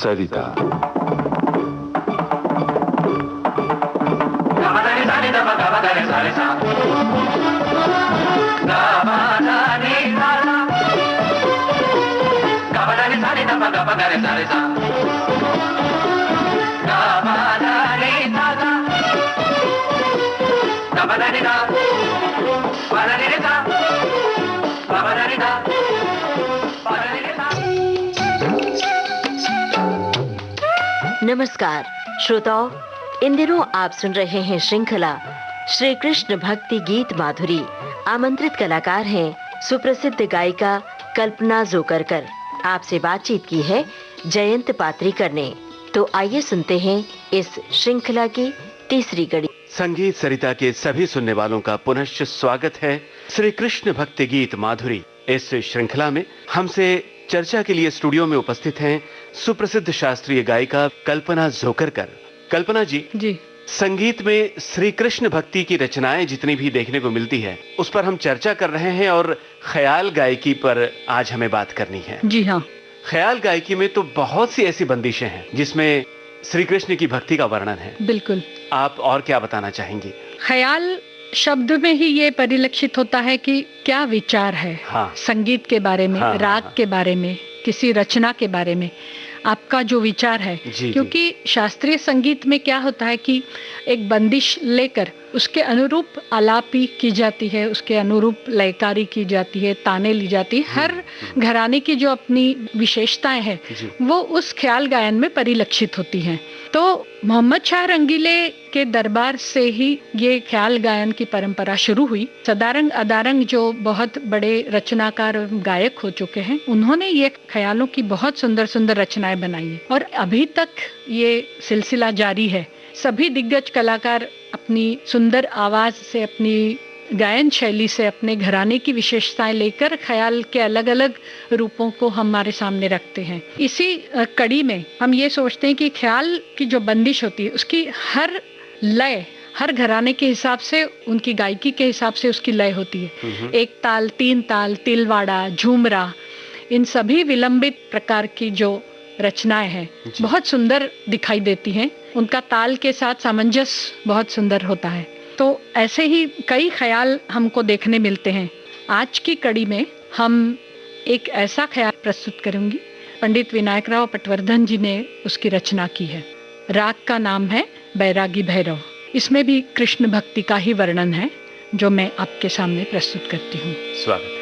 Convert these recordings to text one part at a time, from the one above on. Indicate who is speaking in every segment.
Speaker 1: सरिता।
Speaker 2: नमस्कार श्रोताओं, इन दिनों आप सुन रहे हैं श्रृंखला श्री कृष्ण भक्ति गीत माधुरी। आमंत्रित कलाकार हैं सुप्रसिद्ध गायिका कल्पना जोकरकर। आपसे बातचीत की है जयंत पात्रीकर ने। तो आइए सुनते हैं इस श्रृंखला की तीसरी कड़ी।
Speaker 3: संगीत सरिता के सभी सुनने वालों का पुनश्च स्वागत है श्री कृष्ण भक्ति गीत माधुरी। इस श्रृंखला में हमसे चर्चा के लिए स्टूडियो में उपस्थित हैं सुप्रसिद्ध शास्त्रीय गायिका कल्पना जोकरकर। कल्पना जी, संगीत में श्री कृष्ण भक्ति की रचनाएं जितनी भी देखने को मिलती है उस पर हम चर्चा कर रहे हैं और ख्याल गायकी पर आज हमें बात करनी है।
Speaker 4: जी हाँ,
Speaker 3: ख्याल गायकी में तो बहुत सी ऐसी बंदिशें हैं जिसमें श्री कृष्ण की भक्ति का वर्णन है।
Speaker 4: बिल्कुल।
Speaker 3: आप और क्या बताना चाहेंगी?
Speaker 4: ख्याल शब्द में ही ये परिलक्षित होता है कि क्या विचार है।
Speaker 3: हाँ।
Speaker 4: संगीत के बारे में, राग के बारे में, किसी रचना के बारे में आपका जो विचार है। क्योंकि शास्त्रीय संगीत में क्या होता है कि एक बंदिश लेकर उसके अनुरूप आलापी की जाती है, उसके अनुरूप लयकारी की जाती है, ताने ली जाती है। हर घराने की जो अपनी विशेषताएं हैं वो उस ख्याल गायन में परिलक्षित होती हैं। तो मोहम्मद शाह रंगीले के दरबार से ही ये ख्याल गायन की परंपरा शुरू हुई। सदारंग अदारंग जो बहुत बड़े रचनाकार गायक हो चुके हैं, उन्होंने ये ख्यालों की बहुत सुंदर सुंदर रचनाएं बनाई हैं और अभी तक ये सिलसिला जारी है। सभी दिग्गज कलाकार अपनी सुंदर आवाज से, अपनी गायन शैली से, अपने घराने की विशेषताएं लेकर ख्याल के अलग अलग रूपों को हमारे सामने रखते हैं। इसी कड़ी में हम ये सोचते हैं कि ख्याल की जो बंदिश होती है उसकी हर लय, हर घराने के हिसाब से, उनकी गायकी के हिसाब से उसकी लय होती है। एक ताल, तीन ताल, तिलवाड़ा, झूमरा, इन सभी विलंबित प्रकार की जो रचनाएं हैं बहुत सुंदर दिखाई देती हैं। उनका ताल के साथ सामंजस्य बहुत सुंदर होता है। तो ऐसे ही कई ख्याल हमको देखने मिलते हैं। आज की कड़ी में हम एक ऐसा ख्याल प्रस्तुत करूंगी, पंडित विनायक राव पटवर्धन जी ने उसकी रचना की है। राग का नाम है बैरागी भैरव। इसमें भी कृष्ण भक्ति का ही वर्णन है जो मैं आपके सामने प्रस्तुत करती हूँ।
Speaker 3: स्वागत
Speaker 4: है।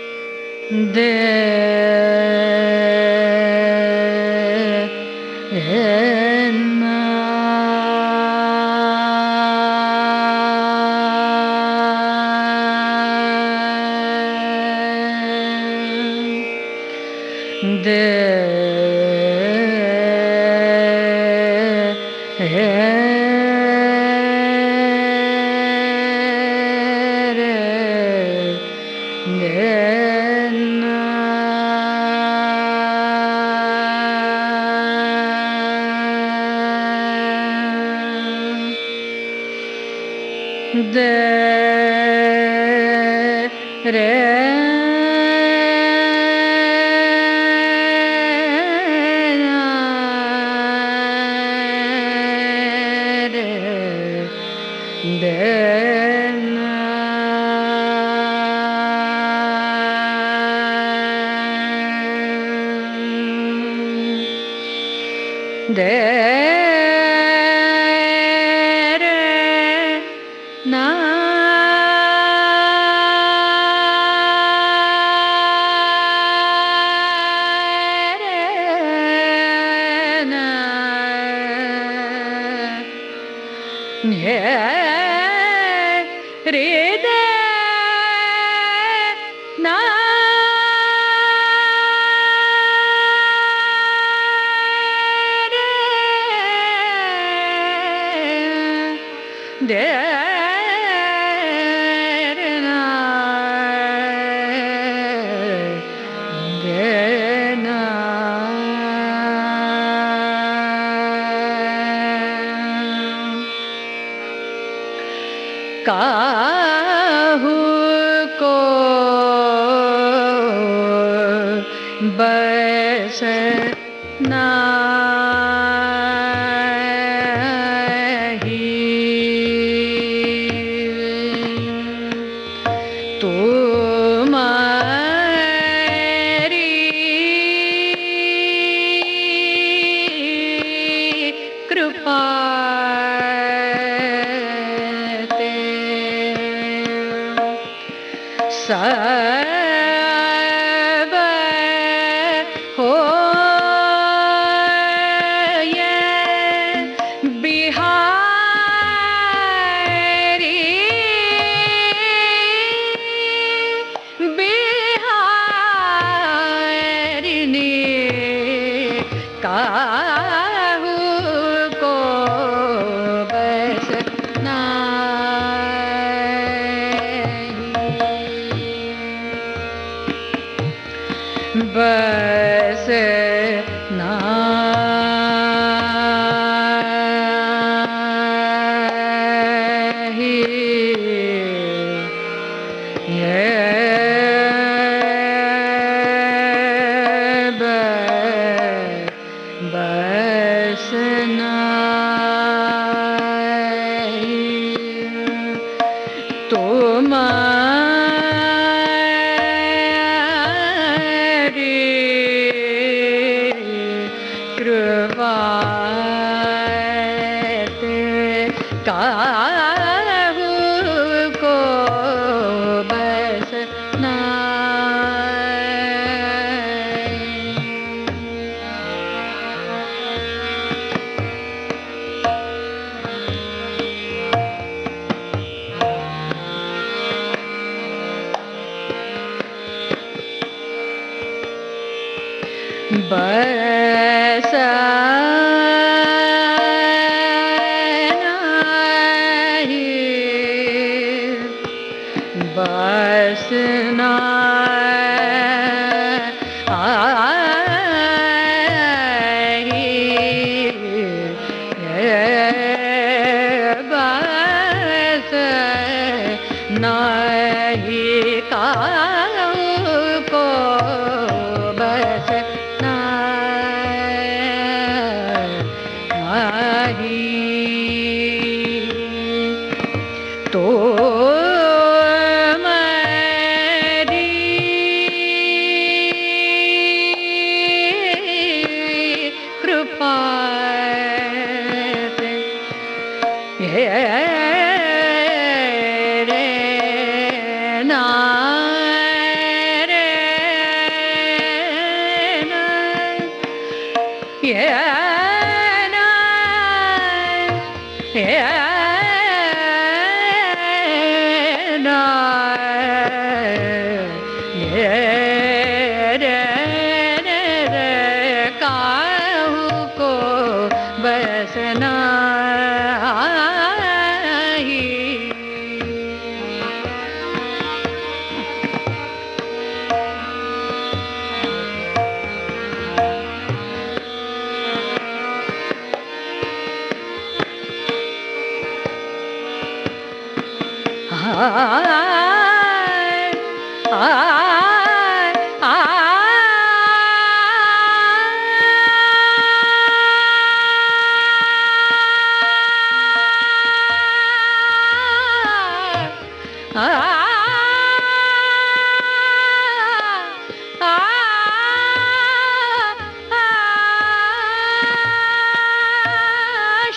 Speaker 4: काहू को बस ना सब हो ये बिहारी बिहारिनी काहू को बस बस नाही ये बस नाही काहू को बस बस बस बस नहीं काहू को बस नहीं तो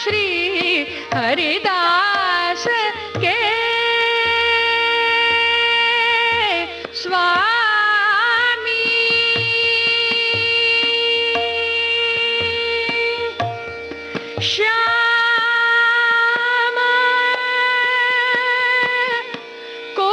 Speaker 4: श्री हरिदास के स्वामी श्याम को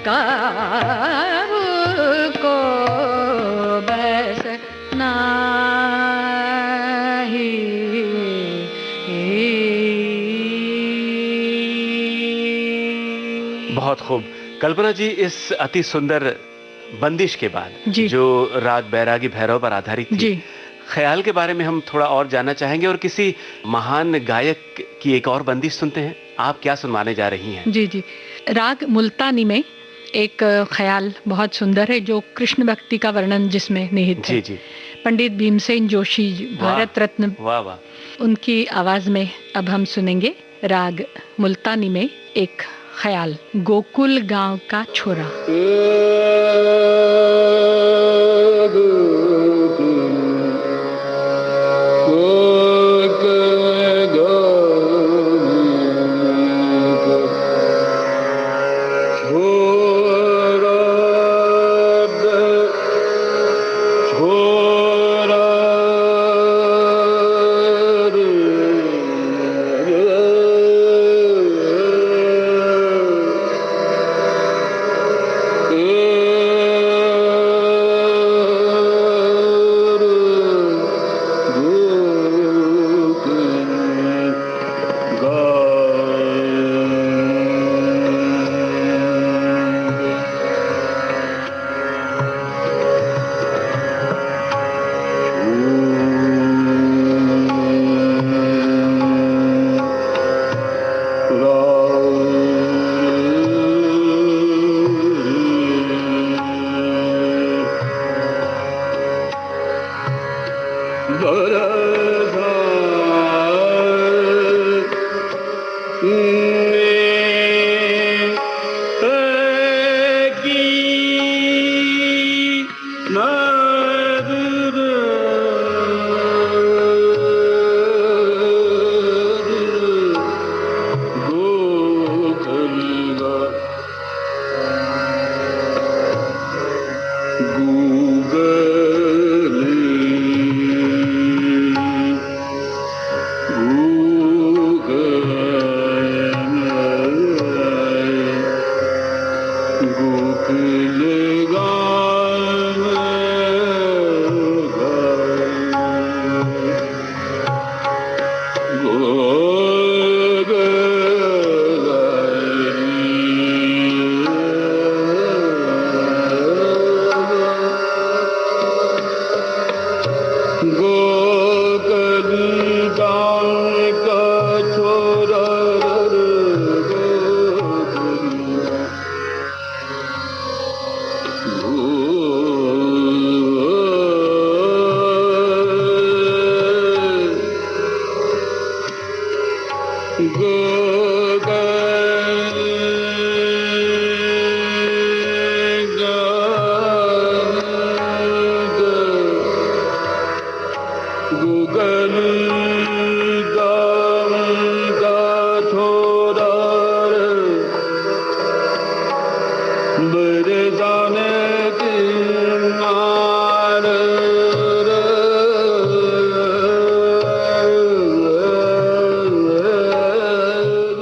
Speaker 4: काहू को बस नाही
Speaker 3: बहुत खूब। कल्पना जी, इस अति सुंदर बंदिश के बाद जो राग बैरागी भैरव पर आधारित थी,
Speaker 4: जी,
Speaker 3: ख्याल के बारे में हम थोड़ा और जानना चाहेंगे और किसी महान गायक की एक और बंदिश सुनते हैं। आप क्या सुनवाने जा रही हैं?
Speaker 4: जी जी, राग मुल्तानी में एक ख्याल बहुत सुंदर है जो कृष्ण भक्ति का वर्णन जिसमें निहित है।
Speaker 3: जी।
Speaker 4: पंडित भीमसेन जोशी, भारत रत्न,
Speaker 3: वाह।
Speaker 4: उनकी आवाज में अब हम सुनेंगे राग मुल्तानी में एक ख्याल, गोकुल गांव का छोरा।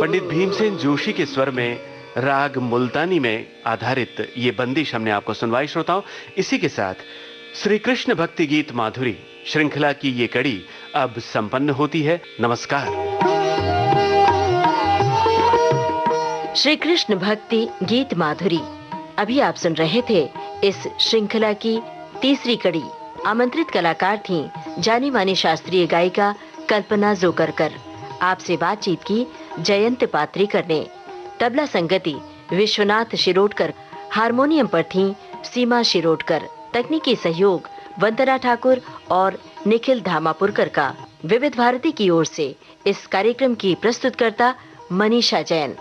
Speaker 3: पंडित भीमसेन जोशी के स्वर में राग मुल्तानी में आधारित ये बंदिश हमने आपको सुनवाई। श्रोताओं, इसी के साथ श्री कृष्ण भक्ति गीत माधुरी श्रृंखला की ये कड़ी अब संपन्न होती है। नमस्कार।
Speaker 2: श्री कृष्ण भक्ति गीत माधुरी अभी आप सुन रहे थे। इस श्रृंखला की तीसरी कड़ी। आमंत्रित कलाकार थीं जानी मानी शास्त्रीय गायिका कल्पना जोकरकर। आपसे बातचीत की जयंत पात्रीकर ने। तबला संगति विश्वनाथ शिरोडकर, हारमोनियम पर थीं सीमा शिरोडकर, तकनीकी सहयोग वंदना ठाकुर और निखिल धामापुरकर का। विविध भारती की ओर से इस कार्यक्रम की प्रस्तुतकर्ता मनीषा जैन।